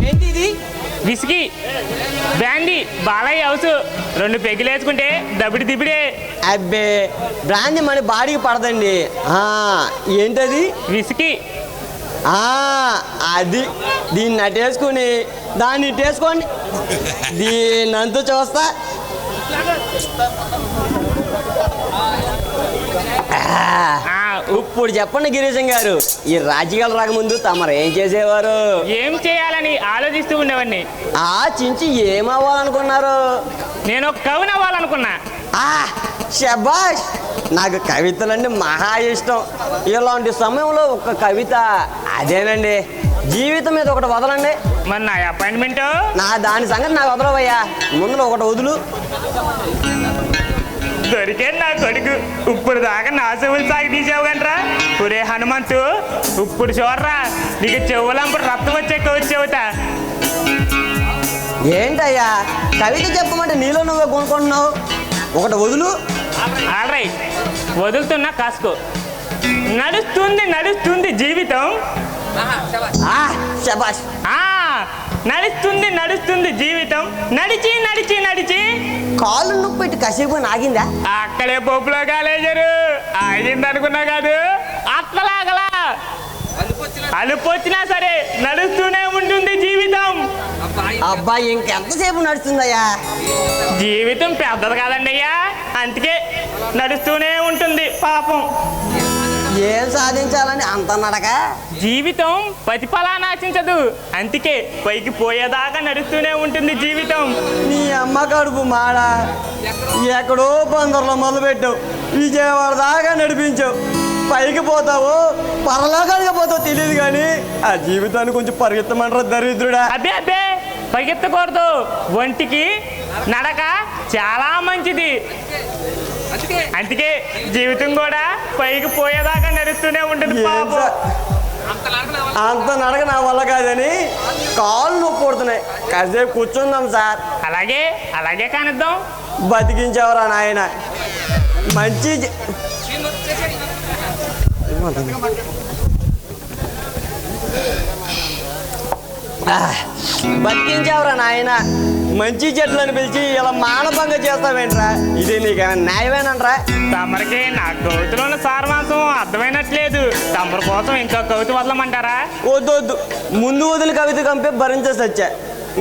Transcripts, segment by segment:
ఏంటిది? విసికి brandy Balayya house 2 పెగ్గులు వేసుకుంటే దబిడి దిబిడే. అబ్బే, బ్రాండ్ మన బాడీకి పడదండి. ఏంటది? విసికి. అది దీన్ని అట్టేసుకుని దాన్ని ఇట్టేసుకోండి. దీన్నంతా చూస్తా. ఇప్పుడు చెప్పండి గిరీశం గారు, ఈ రాజకీయాలు రాకముందు తమరు ఏం చేసేవారు? ఏం చేయాలని ఆలోచిస్తూ ఉండేవాడిని. చించి ఏమవ్వాలనుకున్నారు? నేను ఒక కవిని అవ్వాలనుకున్నా. శబాష్, నాకు కవితలంటే మహా ఇష్టం. ఇలాంటి సమయంలో ఒక కవిత అదేనండి. జీవితం మీద ఒకటి వదలండి. మరి నా అపాయింట్మెంట్? దాని సంగతి నాకు వదలవయ్యా, ముందులో ఒకటి వదులు. దొరికే నా కొడుకు. ఇప్పుడు దాకా నా చెవులు సాగి తీసావు కంట్రా. ఒరే హనుమంతు, ఇప్పుడు చూడరా నీకు చెవులంప్పుడు రక్తం వచ్చే కవిత చెబుతా. ఏంటయ్యా కవిత చెప్పమంటే నీలో నువ్వే కొనుక్కుంటున్నావు. ఒకటి వదులు. ఆల్రైట్, వదులుతున్నా కాసుకో. నడుస్తుంది నడుస్తుంది జీవితం. శబాష్. నడుస్తుంది నడుస్తుంది జీవితం. నడిచి నడిచి నడిచి కాళ్ళు నొప్పి పెట్టి కసేపు ఆగిందా? అక్కడే పప్పులో కాలేజరు ఆగింది అనుకున్నా కాదు, అట్లలాగలా అలుపు వచ్చినా సరే నడుస్తూనే ఉంటుంది జీవితం. అబ్బాయి ఇంకెంతసేపు నడుస్తుందయ్యా? జీవితం పెద్దది కాదండి అయ్యా, అందుకే నడుస్తూనే ఉంటుంది పాపం. ఏం సాధించాలని అంత నడక? జీవితం ప్రతిఫలాన్ని ఆశించదు, అందుకే పైకి పోయేదాకా నడుస్తూనే ఉంటుంది జీవితం. నీ అమ్మ కడుపు మాడ, ఎక్కడో బందర్లో మొదలుపెట్టావు, విజయవాడ దాకా నడిపించావు. పైకి పోతావు పరలోకానికి పోతావు తెలియదు, కానీ ఆ జీవితాన్ని కొంచెం పరిగెత్తమంటారు దరిద్రుడా. అబ్బే అబ్బే, పరిగెత్తకూడదు. ఒంటికి నడక చాలా మంచిది, అందుకే జీవితం కూడా పైకి పోయేదాకా నడుస్తూనే ఉంటుంది పాపం. అంత నడక నా వల్ల కాదని కాళ్ళు నొప్పి పడుతున్నాయి, కాసేపు కూర్చుందాం సార్. అలాగే అలాగే కానిద్దాం. బతికించేవరా నాయన. మంచి బతికించేవరా నాయన. మంచి చెట్లను పిలిచి ఇలా మానభంగ చేస్తావేంట్రా? ఇది నీకేమైనా న్యాయమేనంట్రా? తమరికి నా కవితలో ఉన్న సారమాంసం అర్థమైనట్లేదు. తమరి కోసం ఇంకో కవిత వదలమంటారా? వద్దు, ముందు వదిలి కవిత కంపే భరించేసి వచ్చా.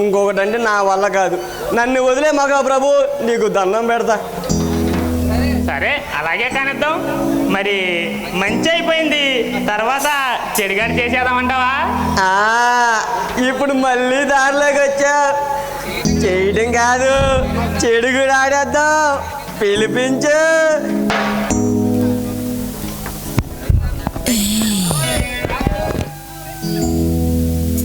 ఇంకొకటంటే నా వల్ల కాదు. నన్ను వదిలే మగా ప్రభు, నీకు దండం పెడతా. సరే అలాగే కానిద్దాం. మరి మంచి అయిపోయింది, తర్వాత చెడుగాని చేసేద్దామంటావా? ఇప్పుడు మళ్ళీ దారిలోకి వచ్చా. చేయడం కాదు, చెడు కూడా ఆడేద్దాం. పిలిపించు.